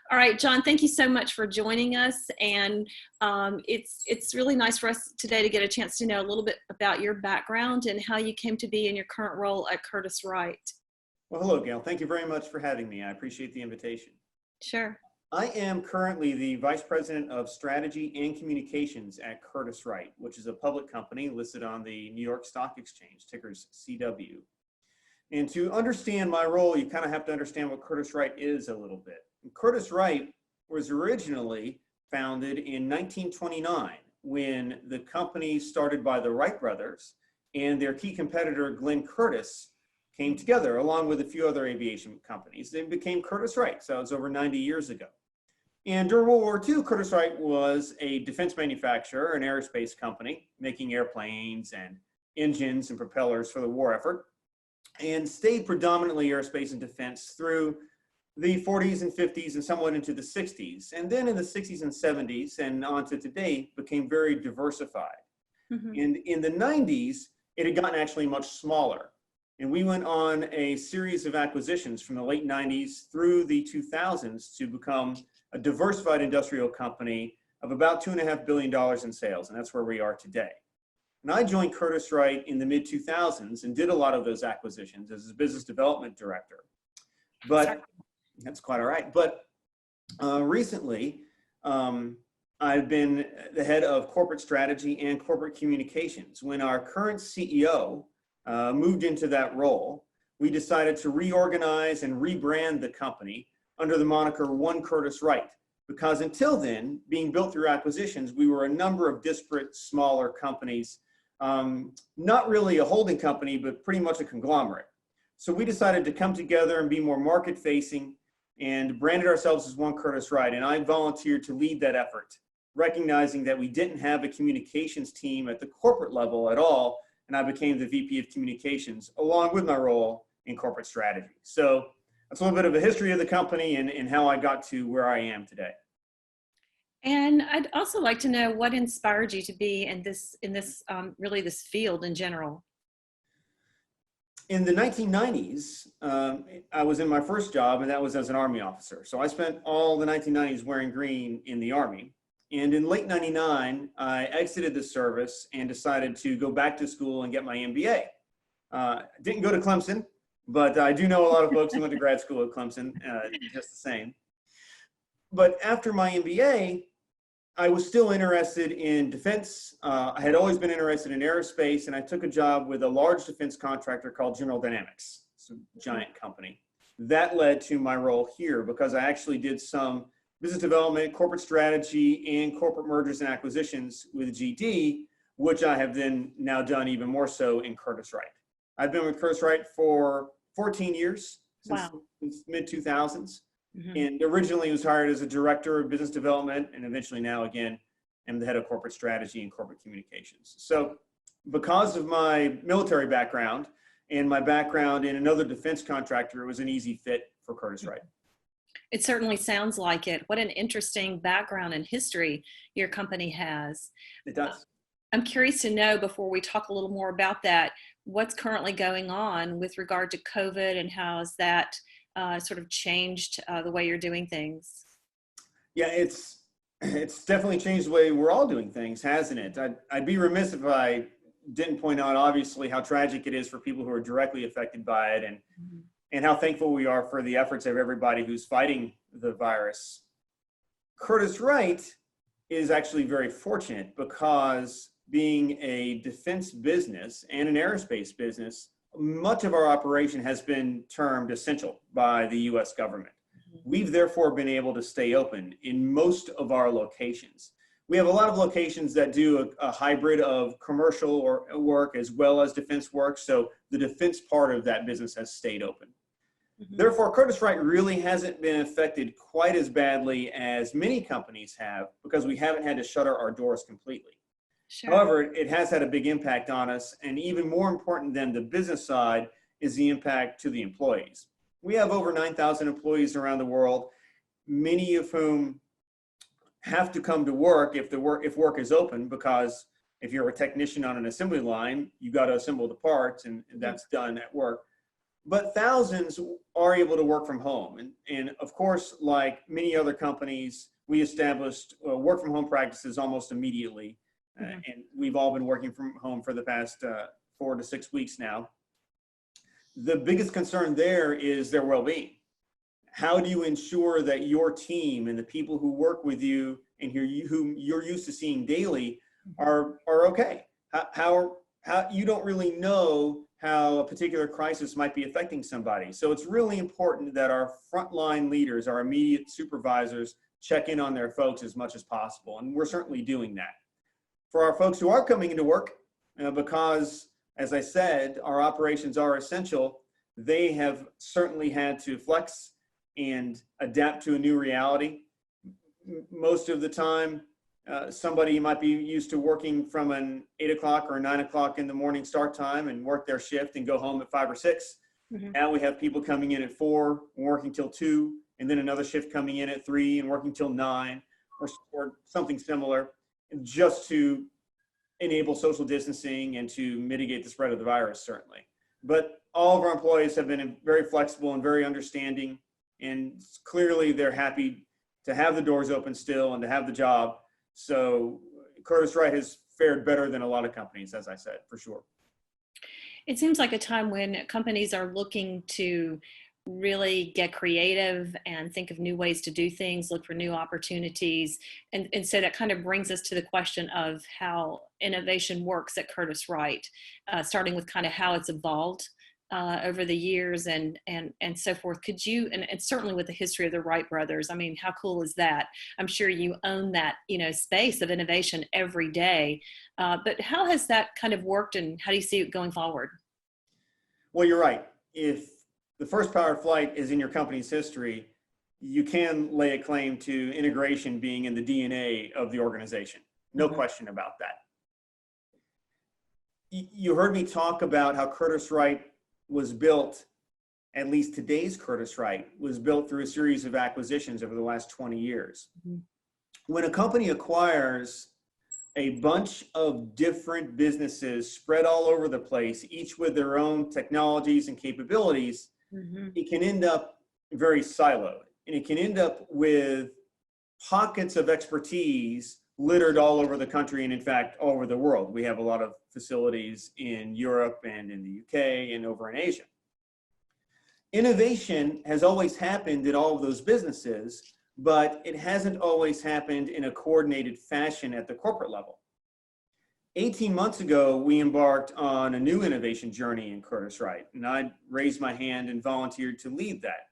All right, John, thank you so much for joining us. And it's really nice for us today to get a chance to know a little bit about your background and how you came to be in your current role at Curtiss-Wright. Well, hello, Gail. Thank you very much for having me. I appreciate the invitation. Sure. I am currently the Vice President of Strategy and Communications at Curtiss-Wright, which is a public company listed on the New York Stock Exchange, ticker's CW. And to understand my role, you kind of have to understand what Curtiss-Wright is a little bit. Curtiss-Wright was originally founded in 1929 when the company started by the Wright brothers and their key competitor, Glenn Curtiss, came together along with a few other aviation companies. They became Curtiss-Wright, so it was over 90 years ago. And during World War II, Curtiss-Wright was a defense manufacturer, an aerospace company, making airplanes and engines and propellers for the war effort, and stayed predominantly aerospace and defense through the 40s and 50s and somewhat into the 60s. And then in the 60s and 70s and on to today, became very diversified. And in the 90s, it had gotten actually much smaller. And we went on a series of acquisitions from the late 90s through the 2000s to become a diversified industrial company of about $2.5 billion in sales. And that's where we are today. And I joined Curtiss-Wright in the mid-2000s and did a lot of those acquisitions as a business development director. But that's quite all right. But recently, I've been the head of corporate strategy and corporate communications. When our current CEO moved into that role, we decided to reorganize and rebrand the company under the moniker One Curtiss-Wright. Because until then, being built through acquisitions, we were a number of disparate, smaller companies, not really a holding company, but pretty much a conglomerate. So we decided to come together and be more market-facing and branded ourselves as One Curtiss-Wright. And I volunteered to lead that effort, recognizing that we didn't have a communications team at the corporate level at all. And I became the VP of Communications, along with my role in corporate strategy. So that's a little bit of a history of the company and how I got to where I am today. And I'd also like to know what inspired you to be in this really this field in general. In the 1990s, I was in my first job, and that was as an Army officer. So I spent all the 1990s wearing green in the Army. And in late 99, I exited the service and decided to go back to school and get my MBA. Didn't go to Clemson, but I do know a lot of folks who went to grad school at Clemson, just the same. But after my MBA, I was still interested in defense. I had always been interested in aerospace, and I took a job with a large defense contractor called General Dynamics. It's a giant company. That led to my role here because I actually did some business development, corporate strategy, and corporate mergers and acquisitions with GD, which I have then now done even more so in Curtiss-Wright. I've been with Curtiss-Wright for 14 years, since mid-2000s. And originally was hired as a director of business development, and eventually now again, I'm the head of corporate strategy and corporate communications. So because of my military background and my background in another defense contractor, it was an easy fit for Curtiss-Wright. It certainly sounds like it. What an interesting background and history your company has. It does. I'm curious to know, before we talk a little more about that, what's currently going on with regard to COVID and how has that sort of changed the way you're doing things? Yeah, it's definitely changed the way we're all doing things, hasn't it? I'd be remiss if I didn't point out, obviously, how tragic it is for people who are directly affected by it, and how thankful we are for the efforts of everybody who's fighting the virus. Curtiss-Wright is actually very fortunate because being a defense business and an aerospace business, much of our operation has been termed essential by the US government. We've therefore been able to stay open in most of our locations. We have a lot of locations that do a hybrid of commercial or work as well as defense work. So the defense part of that business has stayed open. Therefore, Curtiss-Wright really hasn't been affected quite as badly as many companies have because we haven't had to shutter our doors completely. Sure. However, it has had a big impact on us, and even more important than the business side is the impact to the employees. We have over 9,000 employees around the world, many of whom have to come to work if work is open, because if you're a technician on an assembly line, you got to assemble the parts, and that's done at work. but thousands are able to work from home. And of course, like many other companies, we established work from home practices almost immediately. And we've all been working from home for the past 4 to 6 weeks now. The biggest concern there is their well-being. How do you ensure that your team and the people who work with you and whom you're used to seeing daily are okay? How you don't really know how a particular crisis might be affecting somebody. So it's really important that our frontline leaders, our immediate supervisors, check in on their folks as much as possible. And we're certainly doing that. For our folks who are coming into work, because, as I said, our operations are essential, they have certainly had to flex and adapt to a new reality. Most of the time, somebody might be used to working from an 8 o'clock or 9 o'clock in the morning start time and work their shift and go home at 5 or 6. Now we have people coming in at 4 and working till 2, and then another shift coming in at 3 and working till 9, or something similar, just to enable social distancing and to mitigate the spread of the virus, certainly. But all of our employees have been very flexible and very understanding, and clearly they're happy to have the doors open still and to have the job. So Curtiss-Wright has fared better than a lot of companies, as I said, for sure. It seems like a time when companies are looking to really get creative and think of new ways to do things, look for new opportunities. And so that kind of brings us to the question of how innovation works at Curtiss-Wright, starting with kind of how it's evolved over the years and so forth. Could you, and certainly with the history of the Wright brothers, I mean, how cool is that? I'm sure you own that, space of innovation every day. But how has that kind of worked, and how do you see it going forward? Well, you're right. If the first powered flight is in your company's history, you can lay a claim to integration being in the DNA of the organization. No question about that. You heard me talk about how Curtiss-Wright was built, at least today's Curtiss-Wright, was built through a series of acquisitions over the last 20 years. When a company acquires a bunch of different businesses spread all over the place, each with their own technologies and capabilities, it can end up very siloed, and it can end up with pockets of expertise littered all over the country, and in fact, all over the world. We have a lot of facilities in Europe and in the UK and over in Asia. Innovation has always happened in all of those businesses, but it hasn't always happened in a coordinated fashion at the corporate level. 18 months ago, we embarked on a new innovation journey in Curtiss-Wright, and I raised my hand and volunteered to lead that.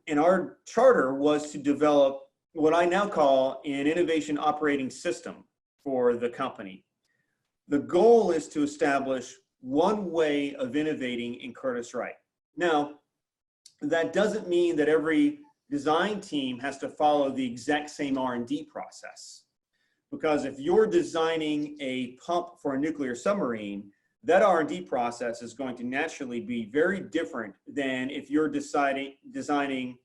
And our charter was to develop what I now call an innovation operating system for the company. The goal is to establish one way of innovating in Curtiss-Wright. Now, that doesn't mean that every design team has to follow the exact same R&D process. Because if you're designing a pump for a nuclear submarine, that R&D process is going to naturally be very different than if you're designing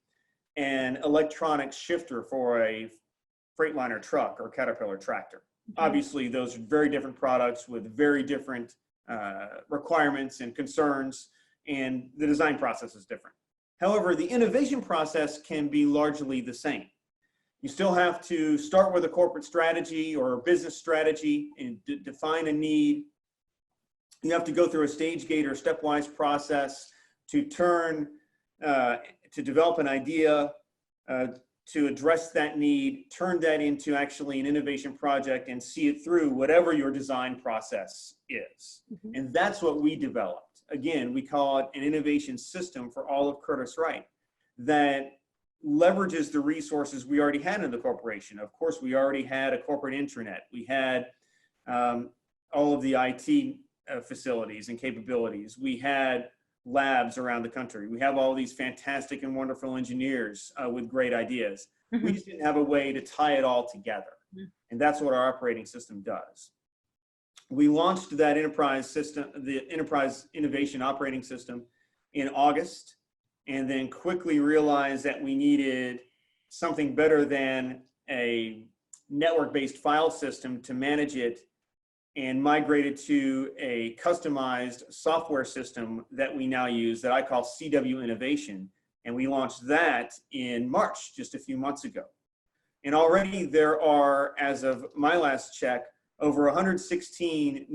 an electronic shifter for a Freightliner truck or Caterpillar tractor. Obviously, those are very different products with very different requirements and concerns, and the design process is different. However, the innovation process can be largely the same. You still have to start with a corporate strategy or a business strategy and define a need. You have to go through a stage gate or stepwise process to develop an idea, to address that need, turn that into actually an innovation project and see it through whatever your design process is. And that's what we developed. Again, we call it an innovation system for all of Curtiss-Wright that leverages the resources we already had in the corporation. Of course, we already had a corporate intranet. We had all of the IT facilities and capabilities. We had labs around the country. We have all these fantastic and wonderful engineers with great ideas. We just didn't have a way to tie it all together. And that's what our operating system does. We launched that enterprise system, the Enterprise Innovation Operating System, in August, and then quickly realized that we needed something better than a network-based file system to manage it and migrated to a customized software system that we now use that I call CW Innovation. And we launched that in March, just a few months ago. And already there are, as of my last check, over 116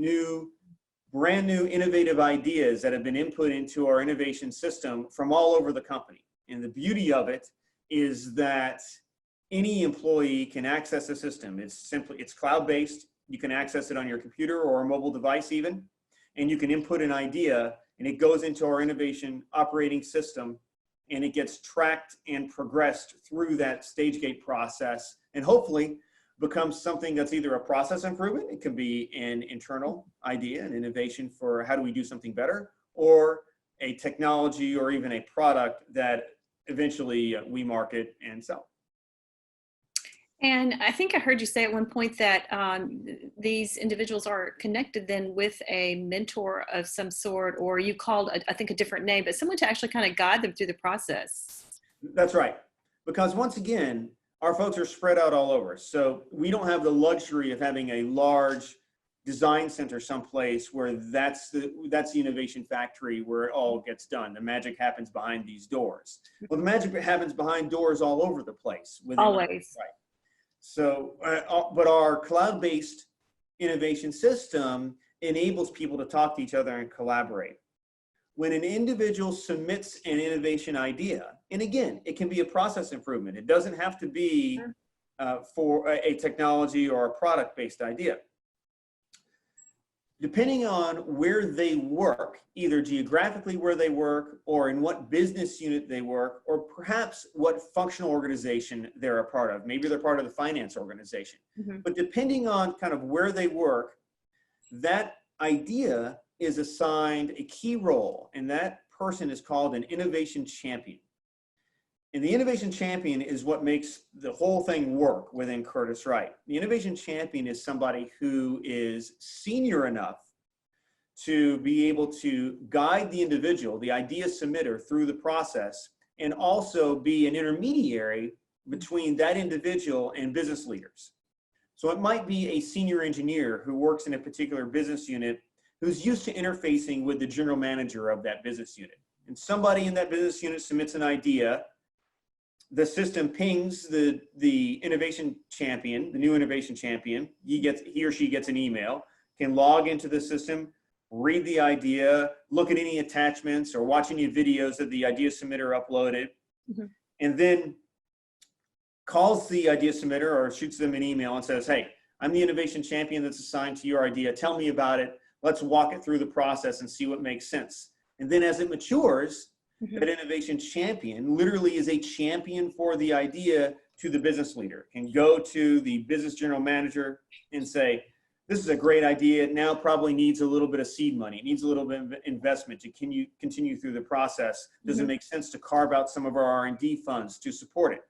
brand new innovative ideas that have been input into our innovation system from all over the company. And the beauty of it is that any employee can access the system. It's cloud-based. You can access it on your computer or a mobile device even, and you can input an idea and it goes into our innovation operating system and it gets tracked and progressed through that stage gate process and hopefully becomes something that's either a process improvement, it can be an internal idea, an innovation for how do we do something better, or a technology or even a product that eventually we market and sell. And I think I heard you say at one point that these individuals are connected then with a mentor of some sort, or you called, I think, a different name, but someone to actually kind of guide them through the process. That's right. Because once again, our folks are spread out all over. So we don't have the luxury of having a large design center someplace where that's the innovation factory where it all gets done. The magic happens behind these doors. Well, the magic happens behind doors all over the place. Always. Right. So, but our cloud-based innovation system enables people to talk to each other and collaborate. When an individual submits an innovation idea, and again, it can be a process improvement. It doesn't have to be for a technology or a product-based idea. Depending on where they work, either geographically where they work or in what business unit they work, or perhaps what functional organization they're a part of. Maybe they're part of the finance organization. Mm-hmm. But depending on kind of where they work, that idea is assigned a key role, and that person is called an innovation champion. And the innovation champion is what makes the whole thing work within Curtiss-Wright. The innovation champion is somebody who is senior enough to be able to guide the individual, the idea submitter, through the process, and also be an intermediary between that individual and business leaders. So it might be a senior engineer who works in a particular business unit who's used to interfacing with the general manager of that business unit. And somebody in that business unit submits an idea. The system pings the innovation champion, the new innovation champion. He or she gets an email, can log into the system, read the idea, look at any attachments or watch any videos that the idea submitter uploaded, mm-hmm. and then calls the idea submitter or shoots them an email and says, hey, I'm the innovation champion that's assigned to your idea. Tell me about it. Let's walk it through the process and see what makes sense. And then as it matures, mm-hmm. that innovation champion literally is a champion for the idea to the business leader, can go to the business general manager and say, this is a great idea. It now probably needs a little bit of seed money. It needs a little bit of investment to continue through the process. Does mm-hmm. it make sense to carve out some of our R&D funds to support it?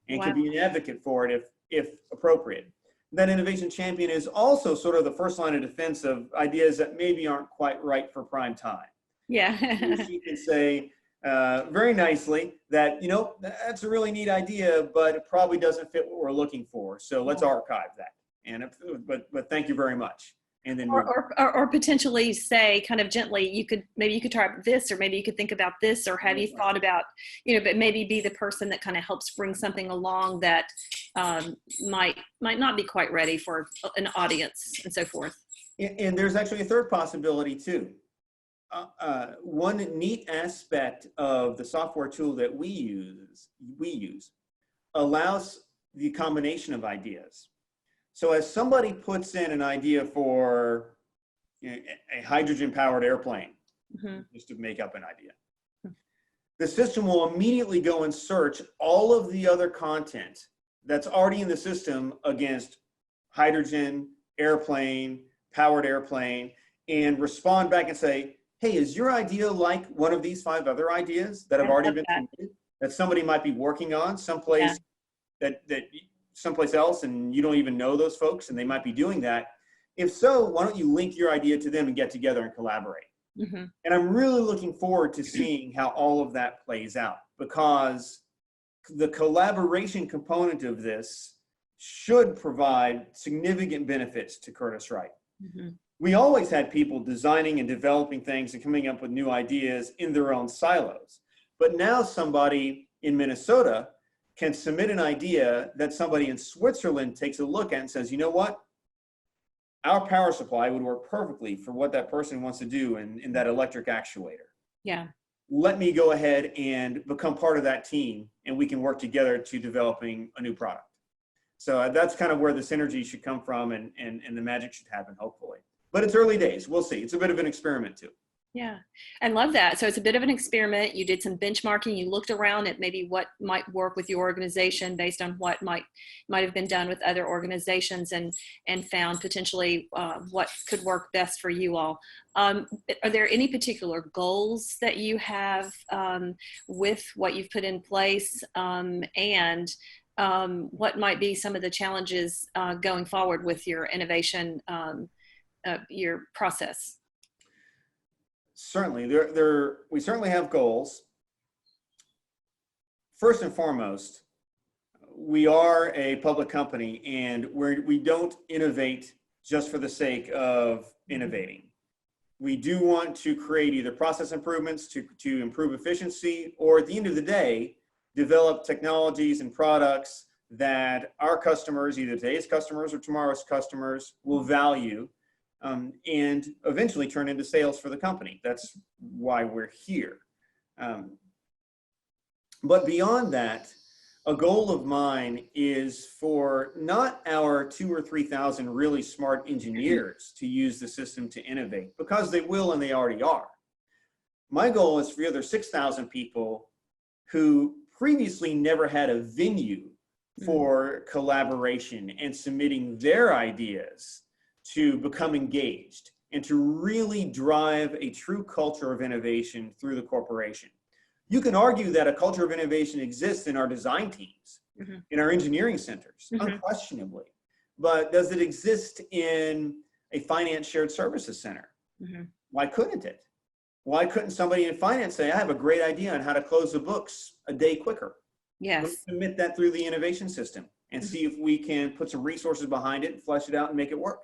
And can be an advocate for it if appropriate. That innovation champion is also sort of the first line of defense of ideas that maybe aren't quite right for prime time. Yeah. She can say very nicely that, you know, that's a really neat idea, but it probably doesn't fit what we're looking for. So let's archive that. And but thank you very much. And then or potentially say kind of gently, maybe you could try this, or maybe you could think about this, or have you thought about, you know, but maybe be the person that kind of helps bring something along that might not be quite ready for an audience and so forth. And there's actually a third possibility too. One neat aspect of the software tool that we use allows the combination of ideas. So as somebody puts in an idea for, you know, a hydrogen-powered airplane, mm-hmm. just to make up an idea, the system will immediately go and search all of the other content that's already in the system against hydrogen, airplane, powered airplane, and respond back and say, hey, is your idea like one of these 5 other ideas that have already been submitted, that somebody might be working on someplace that someplace else and you don't even know those folks and they might be doing that? If so, why don't you link your idea to them and get together and collaborate? Mm-hmm. And I'm really looking forward to seeing how all of that plays out, because the collaboration component of this should provide significant benefits to Curtiss-Wright. Mm-hmm. We always had people designing and developing things and coming up with new ideas in their own silos. But now somebody in Minnesota can submit an idea that somebody in Switzerland takes a look at and says, you know what? Our power supply would work perfectly for what that person wants to do in that electric actuator. Yeah. Let me go ahead and become part of that team, and we can work together to developing a new product. So that's kind of where the synergy should come from, and the magic should happen, hopefully. But it's early days. We'll see. It's a bit of an experiment too. Yeah, I love that. So it's a bit of an experiment. You did some benchmarking. You looked around at maybe what might work with your organization based on what might have been done with other organizations, and found potentially what could work best for you all. Are there any particular goals that you have with what you've put in place, and what might be some of the challenges going forward with your innovation, your process? Certainly, we certainly have goals. First and foremost, we are a public company, and we don't innovate just for the sake of innovating. We do want to create either process improvements to improve efficiency, or at the end of the day, develop technologies and products that our customers, either today's customers or tomorrow's customers, will value. And eventually turn into sales for the company. That's why we're here. But beyond that, a goal of mine is for not our 2,000 or 3,000 really smart engineers to use the system to innovate, because they will and they already are. My goal is for the other 6,000 people who previously never had a venue for collaboration and submitting their ideas to become engaged and to really drive a true culture of innovation through the corporation. You can argue that a culture of innovation exists in our design teams, in our engineering centers, unquestionably. But does it exist in a finance shared services center? Why couldn't it? Why couldn't somebody in finance say, I have a great idea on how to close the books a day quicker? Yes. Let's submit that through the innovation system and see if we can put some resources behind it, flesh it out, and make it work.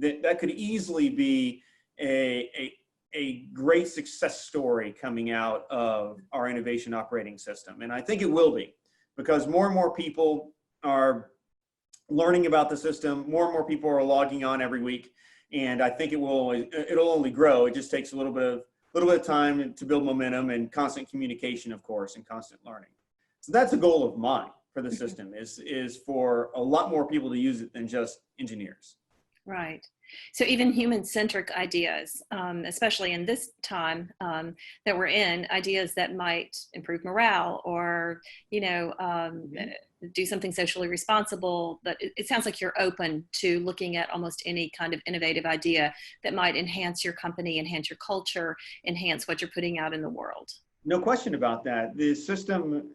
That could easily be a great success story coming out of our innovation operating system. And I think it will be, because more and more people are learning about the system. More and more people are logging on every week. And I think it'll only grow. It just takes a little bit of time to build momentum, and constant communication, of course, and constant learning. So that's a goal of mine for the system, is for a lot more people to use it than just engineers. Right. So even human-centric ideas, especially in this time that we're in, ideas that might improve morale, or, do something socially responsible. But it sounds like you're open to looking at almost any kind of innovative idea that might enhance your company, enhance your culture, enhance what you're putting out in the world. No question about that. The system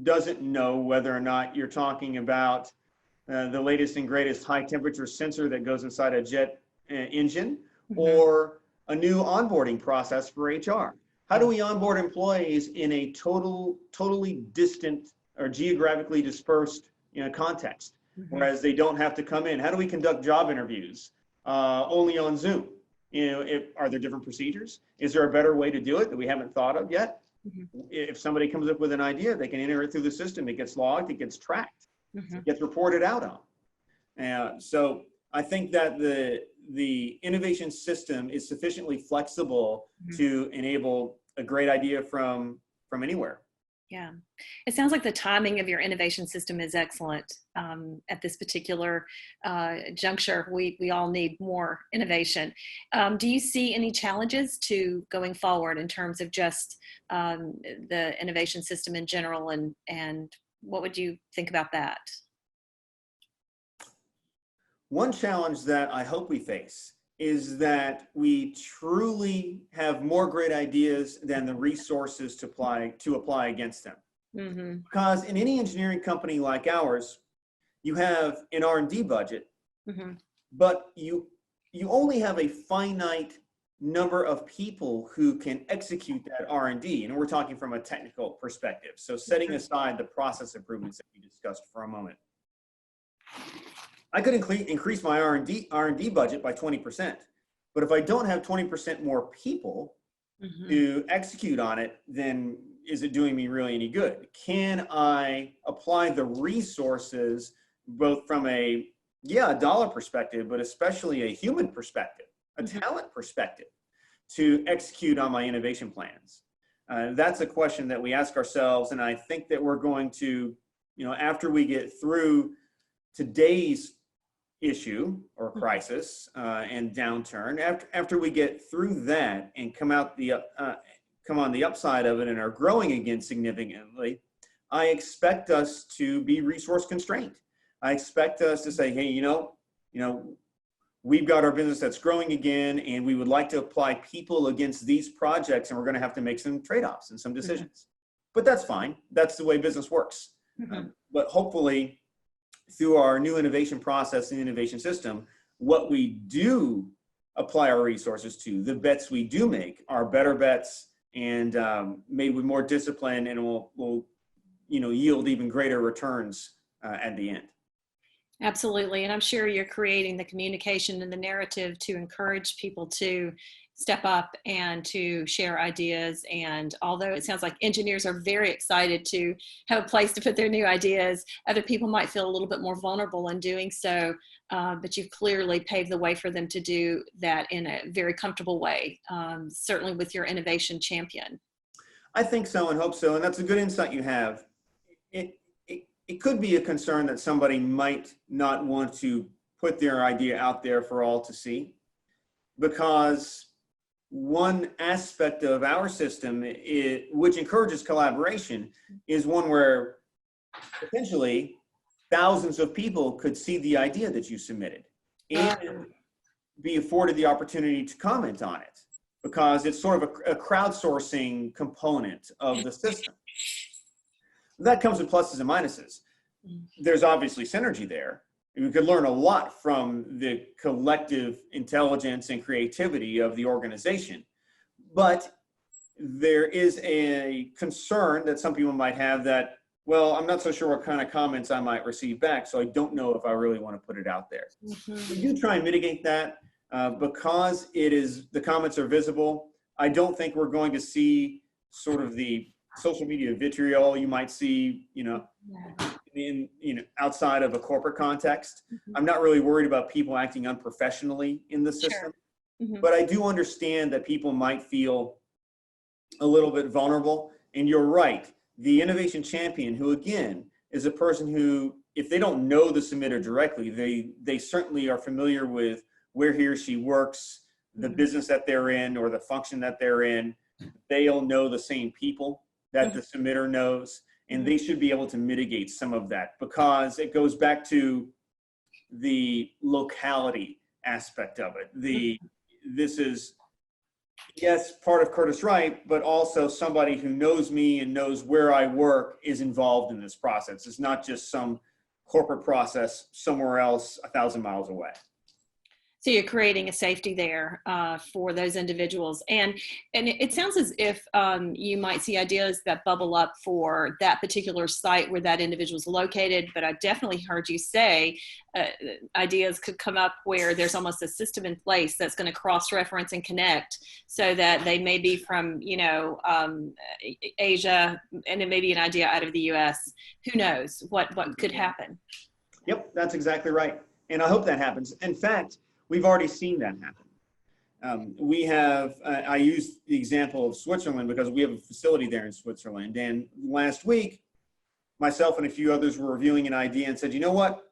doesn't know whether or not you're talking about the latest and greatest high temperature sensor that goes inside a jet engine, or a new onboarding process for HR. How do we onboard employees in a totally distant or geographically dispersed context, whereas they don't have to come in? How do we conduct job interviews only on Zoom? Are there different procedures? Is there a better way to do it that we haven't thought of yet? If somebody comes up with an idea, they can enter it through the system. It gets logged, it gets tracked, it gets reported out on. So I think that the innovation system is sufficiently flexible to enable a great idea from anywhere. Yeah, it sounds like the timing of your innovation system is excellent at this particular juncture. We all need more innovation. Do you see any challenges to going forward in terms of just the innovation system in general, and what would you think about that? One challenge that I hope we face is that we truly have more great ideas than the resources to apply against them. Because in any engineering company like ours, you have an R&D budget, but you only have a finite number of people who can execute that R&D. And we're talking from a technical perspective. So setting aside the process improvements that we discussed for a moment. I could increase my R&D budget by 20%, But if I don't have 20% more people to execute on it, then is it doing me really any good? Can I apply the resources both from a dollar perspective, but especially a human perspective, a talent perspective, to execute on my innovation plans? That's a question that we ask ourselves, and I think that we're going to, after we get through today's issue or crisis and downturn, after we get through that and come on the upside of it and are growing again significantly, I expect us to be resource constrained. I expect us to say, hey, we've got our business that's growing again, and we would like to apply people against these projects, and we're going to have to make some trade-offs and some decisions. But that's fine. That's the way business works. But hopefully, through our new innovation process and innovation system, what we do apply our resources to, the bets we do make, are better bets and made with more discipline, and will yield even greater returns at the end. Absolutely. And I'm sure you're creating the communication and the narrative to encourage people to step up and to share ideas. And although it sounds like engineers are very excited to have a place to put their new ideas, other people might feel a little bit more vulnerable in doing so. But you've clearly paved the way for them to do that in a very comfortable way, certainly with your innovation champion. I think so and hope so. And that's a good insight you have. It could be a concern that somebody might not want to put their idea out there for all to see, because one aspect of our system, which encourages collaboration, is one where potentially thousands of people could see the idea that you submitted and be afforded the opportunity to comment on it, because it's sort of a crowdsourcing component of the system. That comes with pluses and minuses. There's obviously synergy there. We could learn a lot from the collective intelligence and creativity of the organization. But there is a concern that some people might have that, well, I'm not so sure what kind of comments I might receive back, so I don't know if I really want to put it out there. We do try and mitigate that because the comments are visible. I don't think we're going to see sort of the social media vitriol you might see, outside of a corporate context. I'm not really worried about people acting unprofessionally in the system, but I do understand that people might feel a little bit vulnerable. And you're right, the innovation champion, who again is a person who, if they don't know the submitter directly, they certainly are familiar with where he or she works, the business that they're in, or the function that they're in. They'll know the same people that the submitter knows, and they should be able to mitigate some of that, because it goes back to the locality aspect of it. This is, yes, part of Curtiss-Wright, but also somebody who knows me and knows where I work is involved in this process. It's not just some corporate process somewhere else 1,000 miles away. So you're creating a safety there for those individuals. And it sounds as if you might see ideas that bubble up for that particular site where that individual is located. But I definitely heard you say ideas could come up where there's almost a system in place that's going to cross-reference and connect, so that they may be from, Asia, and it may be an idea out of the US. Who knows what could happen? Yep, that's exactly right. And I hope that happens. In fact, we've already seen that happen. We have, I use the example of Switzerland because we have a facility there in Switzerland. And last week, myself and a few others were reviewing an idea and said, you know what?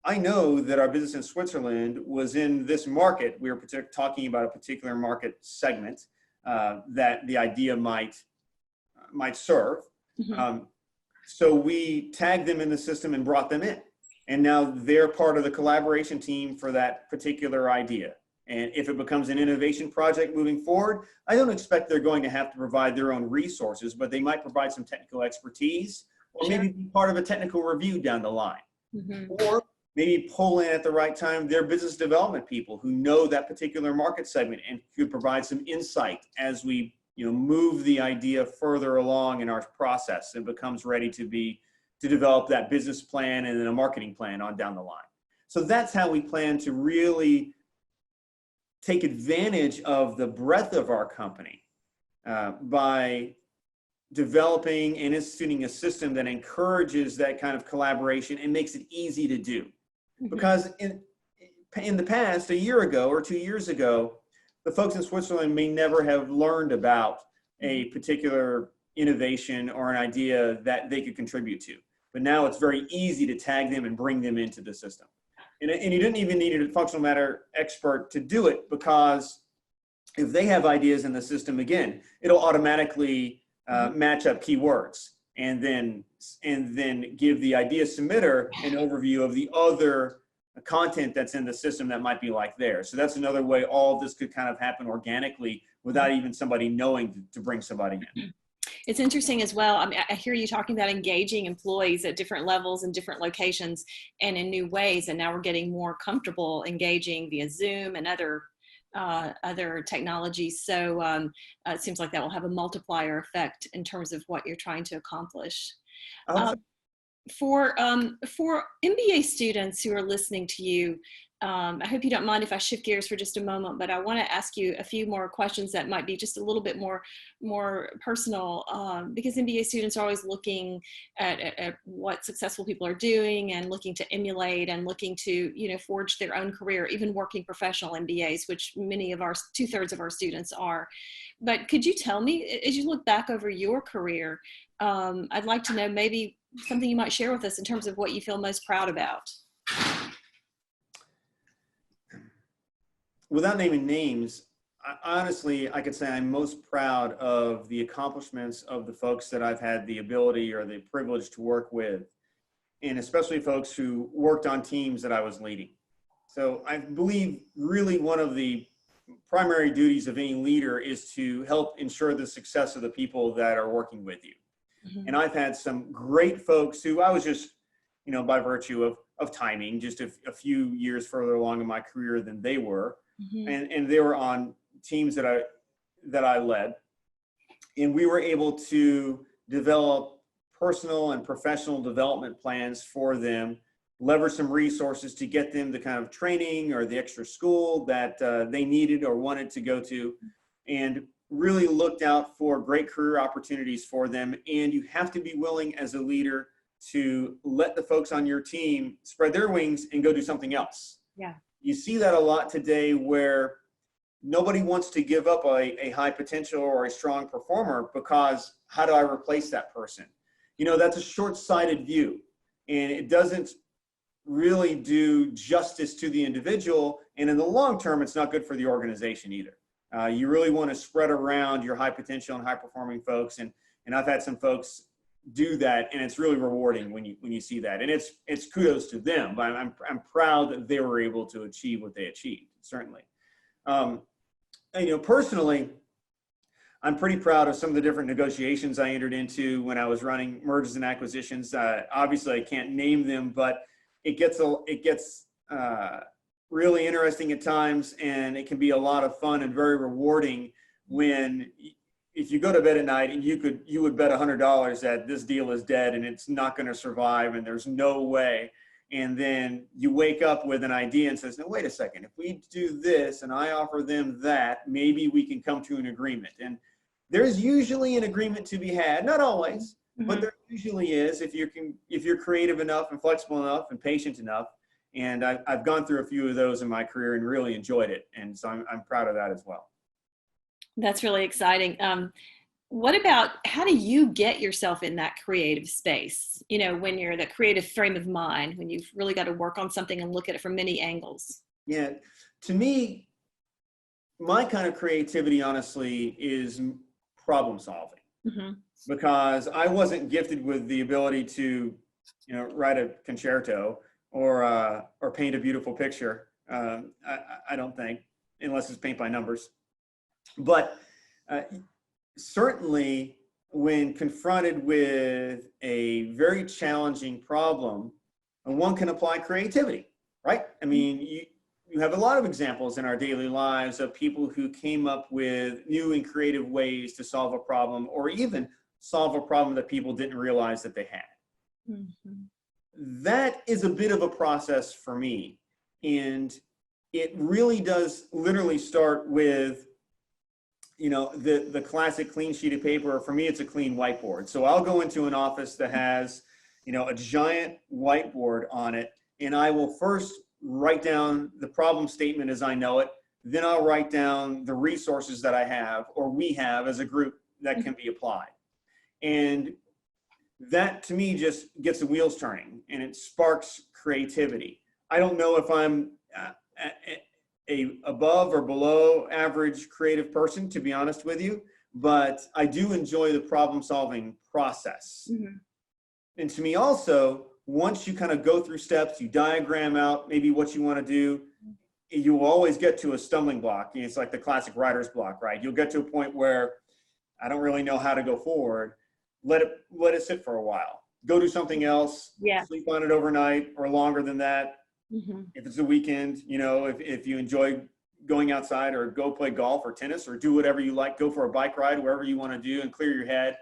I know that our business in Switzerland was in this market. We were talking about a particular market segment that the idea might serve. So we tagged them in the system and brought them in. And now they're part of the collaboration team for that particular idea. And if it becomes an innovation project moving forward, I don't expect they're going to have to provide their own resources, but they might provide some technical expertise, or maybe be part of a technical review down the line. Or maybe pull in at the right time their business development people who know that particular market segment and could provide some insight as we move the idea further along in our process and becomes ready to develop that business plan and then a marketing plan on down the line. So that's how we plan to really take advantage of the breadth of our company by developing and instituting a system that encourages that kind of collaboration and makes it easy to do. Because in the past, a year ago or 2 years ago, the folks in Switzerland may never have learned about a particular innovation or an idea that they could contribute to. But now it's very easy to tag them and bring them into the system. And you didn't even need a functional matter expert to do it, because if they have ideas in the system, again, it'll automatically match up keywords and then give the idea submitter an overview of the other content that's in the system that might be like theirs. So that's another way all of this could kind of happen organically without even somebody knowing to bring somebody in. It's interesting as well. I mean, I hear you talking about engaging employees at different levels and different locations and in new ways. And now we're getting more comfortable engaging via Zoom and other technologies. So it seems like that will have a multiplier effect in terms of what you're trying to accomplish. For MBA students who are listening to you, I hope you don't mind if I shift gears for just a moment, but I want to ask you a few more questions that might be just a little bit more personal, because MBA students are always looking at what successful people are doing and looking to emulate and looking to, forge their own career, even working professional MBAs, which many of 2/3 of our students are. But could you tell me, as you look back over your career, I'd like to know maybe something you might share with us in terms of what you feel most proud about. Without naming names, honestly, I could say I'm most proud of the accomplishments of the folks that I've had the ability or the privilege to work with, and especially folks who worked on teams that I was leading. So I believe really one of the primary duties of any leader is to help ensure the success of the people that are working with you. And I've had some great folks who I was just, by virtue of timing, just a few years further along in my career than they were. And they were on teams that I led. And we were able to develop personal and professional development plans for them, leverage some resources to get them the kind of training or the extra school that they needed or wanted to go to, and really looked out for great career opportunities for them. And you have to be willing as a leader to let the folks on your team spread their wings and go do something else. Yeah. You see that a lot today, where nobody wants to give up a high potential or a strong performer, because how do I replace that person? That's a short-sighted view, and it doesn't really do justice to the individual. And in the long term, it's not good for the organization either. You really want to spread around your high potential and high performing folks. And I've had some folks do that, and it's really rewarding when you see that. And it's kudos to them, but I'm proud that they were able to achieve what they achieved, certainly. Personally, I'm pretty proud of some of the different negotiations I entered into when I was running mergers and acquisitions. Obviously I can't name them, but it gets really interesting at times, and it can be a lot of fun and very rewarding when, if you go to bed at night and you would bet $100 that this deal is dead and it's not going to survive and there's no way. And then you wake up with an idea and says, no, wait a second, if we do this and I offer them that, maybe we can come to an agreement. And there's usually an agreement to be had, not always, but there usually is, if you're creative enough and flexible enough and patient enough. And I've gone through a few of those in my career and really enjoyed it. And so I'm proud of that as well. That's really exciting. What about, how do you get yourself in that creative space? When you're that creative frame of mind, when you've really got to work on something and look at it from many angles. Yeah, to me, my kind of creativity, honestly, is problem solving. Because I wasn't gifted with the ability to, write a concerto or paint a beautiful picture. I don't think, unless it's paint by numbers. But certainly when confronted with a very challenging problem, one can apply creativity, right? I mean, you have a lot of examples in our daily lives of people who came up with new and creative ways to solve a problem, or even solve a problem that people didn't realize that they had. That is a bit of a process for me. And it really does literally start with, the classic clean sheet of paper. For me, it's a clean whiteboard. So I'll go into an office that has, a giant whiteboard on it, and I will first write down the problem statement as I know it. Then I'll write down the resources that I have, or we have as a group, that can be applied. And that to me just gets the wheels turning, and it sparks creativity. I don't know if I'm a above or below average creative person, to be honest with you, but I do enjoy the problem solving process. Mm-hmm. And to me also, once you kind of go through steps, you diagram out maybe what you want to do, you will always get to a stumbling block. It's like the classic writer's block, right? You'll get to a point where I don't really know how to go forward. Let it sit for a while. Go do something else. Yeah. Sleep on it overnight or longer than that. Mm-hmm. If it's a weekend, if you enjoy going outside, or go play golf or tennis, or do whatever you like, go for a bike ride, wherever you want to do, and clear your head,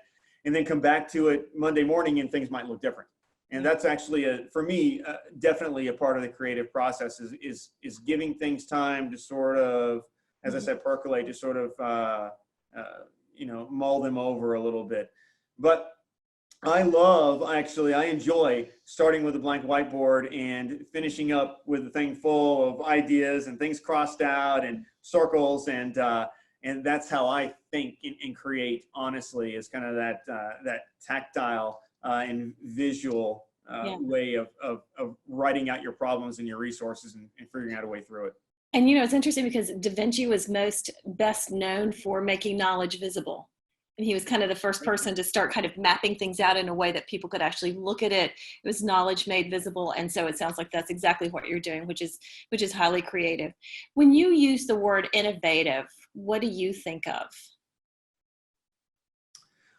and then come back to it Monday morning and things might look different. And that's actually for me, definitely a part of the creative process is giving things time to sort of, as I said, percolate, to sort of, mull them over a little bit. But I enjoy starting with a blank whiteboard and finishing up with a thing full of ideas and things crossed out and circles, and that's how I think and create. Honestly, is kind of that tactile and visual way of writing out your problems and your resources and figuring out a way through it. And it's interesting because Da Vinci was best known for making knowledge visible. And he was kind of the first person to start kind of mapping things out in a way that people could actually look at it. It was knowledge made visible. And so it sounds like that's exactly what you're doing, which is highly creative. When you use the word innovative, what do you think of?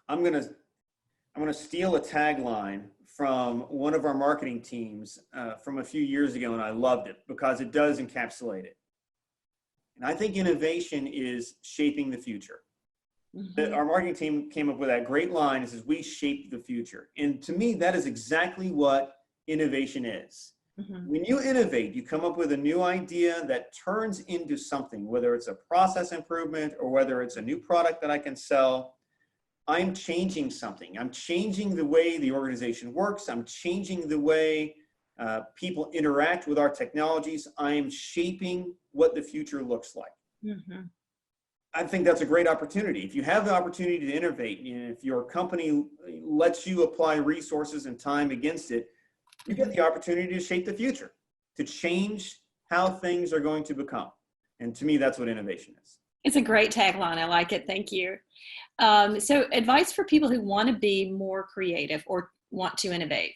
I'm gonna steal a tagline from one of our marketing teams from a few years ago, and I loved it because it does encapsulate it. And I think innovation is shaping the future. Mm-hmm. Our marketing team came up with that great line. It says, "We shape the future." And to me, that is exactly what innovation is. Mm-hmm. When you innovate, you come up with a new idea that turns into something, whether it's a process improvement or whether it's a new product that I can sell. I'm changing something. I'm changing the way the organization works. I'm changing the way people interact with our technologies. I am shaping what the future looks like. Mm-hmm. I think that's a great opportunity. If you have the opportunity to innovate, and if your company lets you apply resources and time against it, you get the opportunity to shape the future, to change how things are going to become. And to me, that's what innovation is. It's a great tagline. I like it. Thank you. So advice for people who want to be more creative or want to innovate.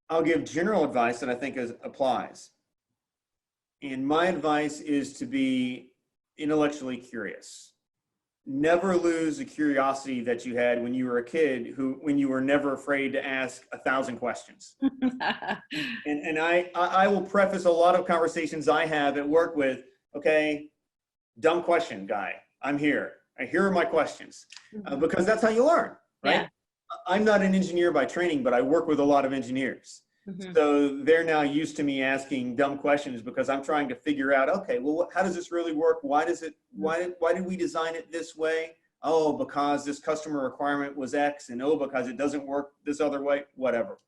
I'll give general advice that I think applies. And my advice is to be intellectually curious. Never lose the curiosity that you had when you were a kid, when you were never afraid to ask 1,000 questions. and I will preface a lot of conversations I have at work with, okay, dumb question, guy. I'm here. Here are my questions. Because that's how you learn, right? Yeah. I'm not an engineer by training, but I work with a lot of engineers. Mm-hmm. So they're now used to me asking dumb questions because I'm trying to figure out, okay, well, how does this really work? Why did we design it this way? Oh, because this customer requirement was X, and because it doesn't work this other way, whatever.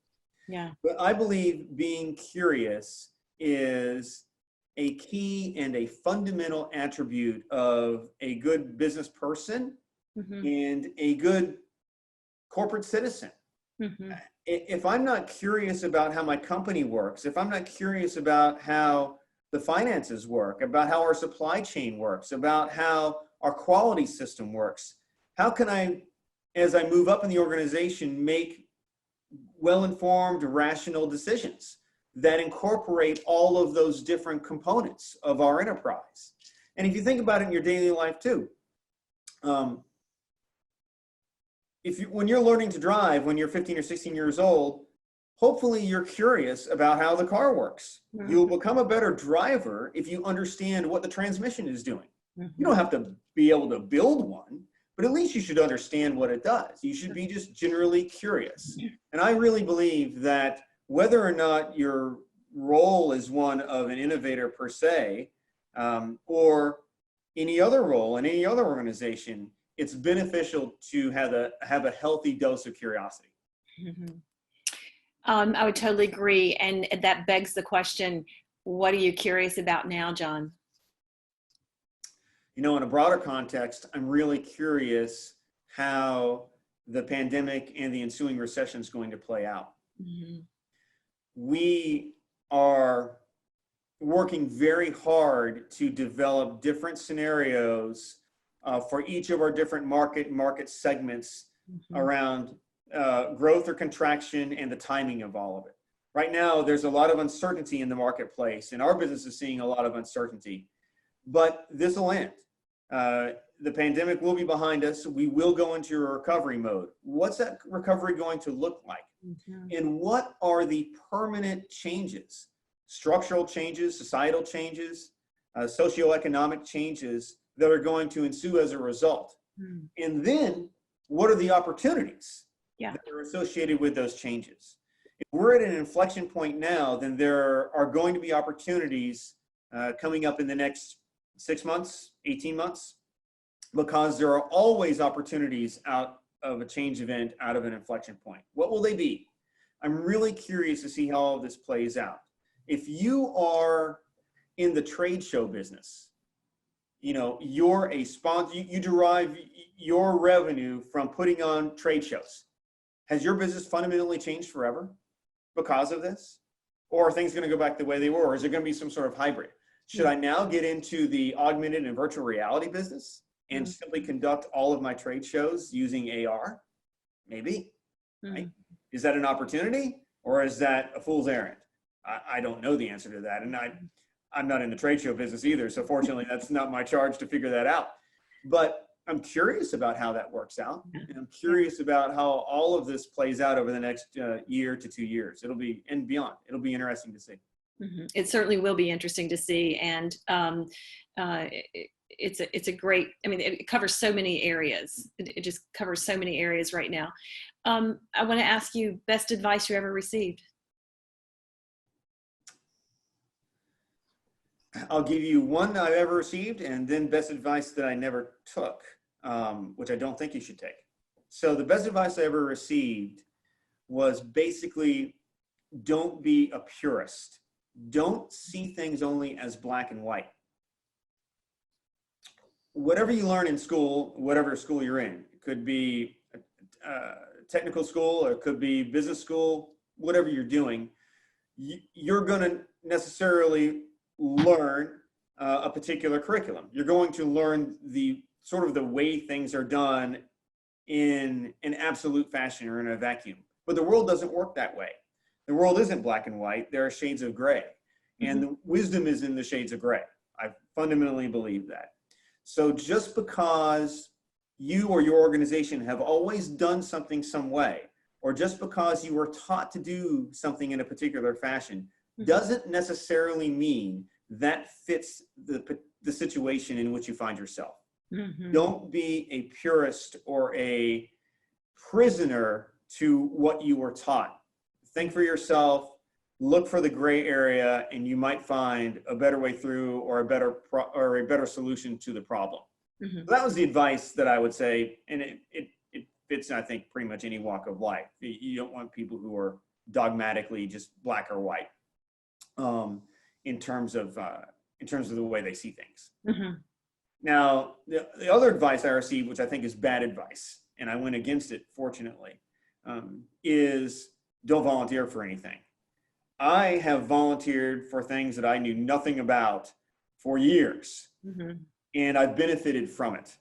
Yeah. But I believe being curious is a key and a fundamental attribute of a good business person and a good corporate citizen. Mm-hmm. If I'm not curious about how my company works, if I'm not curious about how the finances work, about how our supply chain works, about how our quality system works, how can I, as I move up in the organization, make well-informed, rational decisions that incorporate all of those different components of our enterprise? And if you think about it in your daily life too, when you're learning to drive, when you're 15 or 16 years old, hopefully you're curious about how the car works. Mm-hmm. You'll become a better driver if you understand what the transmission is doing. Mm-hmm. You don't have to be able to build one, but at least you should understand what it does. You should be just generally curious. And I really believe that whether or not your role is one of an innovator per se, or any other role in any other organization, it's beneficial to have a healthy dose of curiosity. Mm-hmm. I would totally agree. And that begs the question, what are you curious about now, John? In a broader context, I'm really curious how the pandemic and the ensuing recession is going to play out. Mm-hmm. We are working very hard to develop different scenarios for each of our different market segments Mm-hmm. around growth or contraction and the timing of all of it. Right now, there's a lot of uncertainty in the marketplace, and our business is seeing a lot of uncertainty, but this will end. The pandemic will be behind us. We will go into a recovery mode. What's that recovery going to look like? Mm-hmm. And what are the permanent changes, structural changes, societal changes, socioeconomic changes that are going to ensue as a result? Mm-hmm. And then what are the opportunities that are associated with those changes? If we're at an inflection point now, then there are going to be opportunities coming up in the next 6 months, 18 months, because there are always opportunities out of a change event, out of an inflection point. What will they be? I'm really curious to see how all of this plays out. If you are in the trade show business, you're a sponsor, you derive your revenue from putting on trade shows. Has your business fundamentally changed forever because of this? Or are things going to go back the way they were? Or is there going to be some sort of hybrid? Should I now get into the augmented and virtual reality business and simply conduct all of my trade shows using AR? Maybe. Right? Is that an opportunity, or is that a fool's errand? I don't know the answer to that. And I'm not in the trade show business either. So fortunately, that's not my charge to figure that out. But I'm curious about how that works out. And I'm curious about how all of this plays out over the next year to 2 years. It'll be, and beyond, it'll be interesting to see. Mm-hmm. It certainly will be interesting to see. And it's a great, it covers so many areas. It just covers so many areas right now. I want to ask you, best advice you ever received? I'll give you one I've ever received, and then best advice that I never took, which I don't think you should take. So the best advice I ever received was basically, don't be a purist. Don't see things only as black and white. Whatever you learn in school, whatever school you're in, it could be technical school, or it could be business school, whatever you're doing, you're going to necessarily learn a particular curriculum. You're going to learn the sort of the way things are done in an absolute fashion or in a vacuum. But the world doesn't work that way. The world isn't black and white. There are shades of gray. And the wisdom is in the shades of gray. I fundamentally believe that. So just because you or your organization have always done something some way, or just because you were taught to do something in a particular fashion, doesn't necessarily mean that fits the situation in which you find yourself. Don't be a purist or a prisoner to what you were taught. Think for yourself, look for the gray area, and you might find a better way through, or a better solution to the problem. So that was the advice that I would say, and it fits, I think, pretty much any walk of life. You don't want people who are dogmatically just black or white in terms of the way they see things. Now, the other advice I received, which I think is bad advice, and I went against it, fortunately, is don't volunteer for anything. I have volunteered for things that I knew nothing about for years, and I've benefited from it.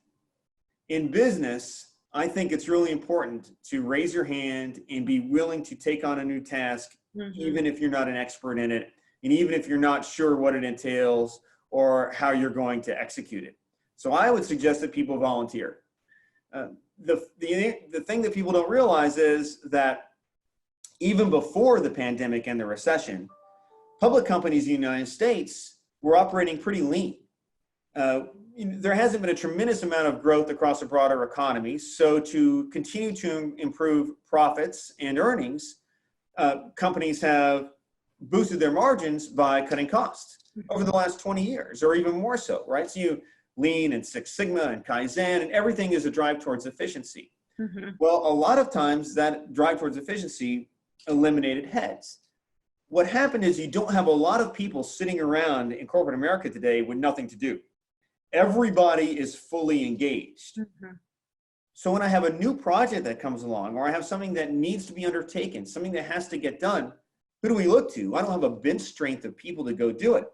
In business, I think it's really important to raise your hand and be willing to take on a new task, even if you're not an expert in it, and even if you're not sure what it entails or how you're going to execute it. So I would suggest that people volunteer. The thing that people don't realize is that even before the pandemic and the recession, public companies in the United States were operating pretty lean. There hasn't been a tremendous amount of growth across the broader economy. So to continue to improve profits and earnings, companies have boosted their margins by cutting costs over the last 20 years, or even more so, right? So you Lean and Six Sigma and Kaizen, and everything is a drive towards efficiency. Mm-hmm. Well, a lot of times that drive towards efficiency eliminated heads. What happened is you don't have a lot of people sitting around in corporate America today with nothing to do. Everybody is fully engaged. Mm-hmm. So when I have a new project that comes along, or I have something that needs to be undertaken, something that has to get done, who do we look to? I don't have a bench strength of people to go do it.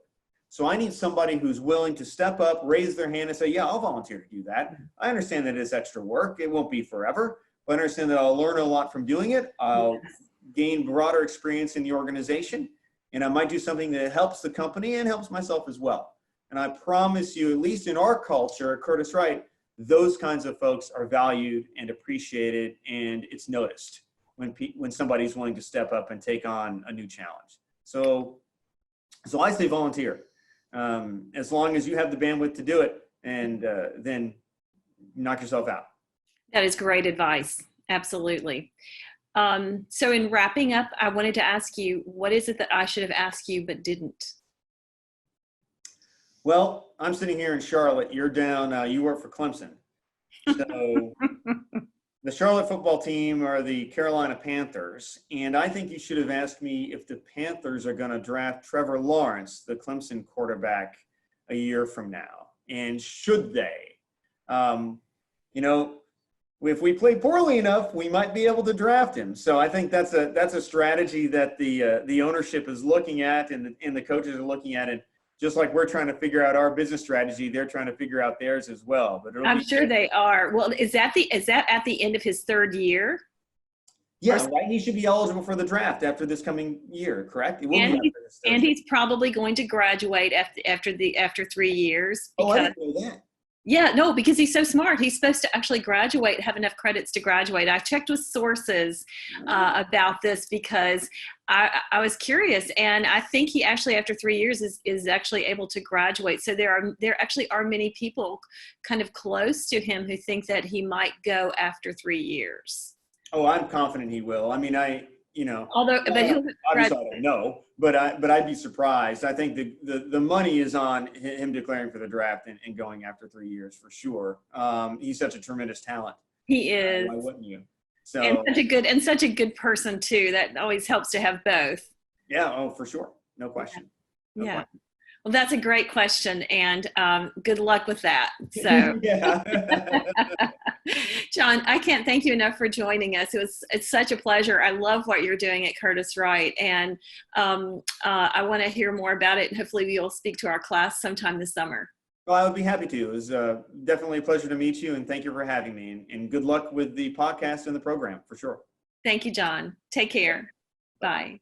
So I need somebody who's willing to step up, raise their hand and say, yeah, I'll volunteer to do that. I understand that it's extra work. It won't be forever, but I understand that I'll learn a lot from doing it. I'll gain broader experience in the organization, and I might do something that helps the company and helps myself as well. And I promise you, at least in our culture at Curtiss-Wright, those kinds of folks are valued and appreciated, and it's noticed when somebody's willing to step up and take on a new challenge. So I say volunteer. As long as you have the bandwidth to do it, and then knock yourself out. That is great advice. Absolutely. So in wrapping up, I wanted to ask you, what is it that I should have asked you but didn't? Well, I'm sitting here in Charlotte. You're down, you work for Clemson. So the Charlotte football team are the Carolina Panthers, and I think you should have asked me if the Panthers are going to draft Trevor Lawrence, the Clemson quarterback, a year from now, and should they? You know, if we play poorly enough, we might be able to draft him. So I think that's a strategy that the ownership is looking at, and the coaches are looking at, and just like we're trying to figure out our business strategy, they're trying to figure out theirs as well. But I'm sure they are. Well, is that at the end of his third year? Yeah, right. He should be eligible for the draft after this coming year, correct? It will and, be after this and he's probably going to graduate after 3 years. Oh, I didn't know that. Yeah, no, because he's so smart. He's supposed to actually graduate, have enough credits to graduate. I checked with sources about this because I was curious, and I think he actually, after 3 years, is actually able to graduate. So there actually are many people kind of close to him who think that he might go after 3 years. Oh, I'm confident he will. I mean, Although, but he'll obviously I don't know, but I'd be surprised. I think the money is on him declaring for the draft and going after 3 years for sure. He's such a tremendous talent. He is. Why wouldn't you? So and such a good person too. That always helps to have both. Yeah. Oh, for sure. No question. No yeah. question. Well, that's a great question, and good luck with that. So, John, I can't thank you enough for joining us. It's such a pleasure. I love what you're doing at Curtiss-Wright, and I want to hear more about it. And hopefully, you'll speak to our class sometime this summer. Well, I would be happy to. It was definitely a pleasure to meet you, and thank you for having me. And good luck with the podcast and the program, for sure. Thank you, John. Take care. Bye.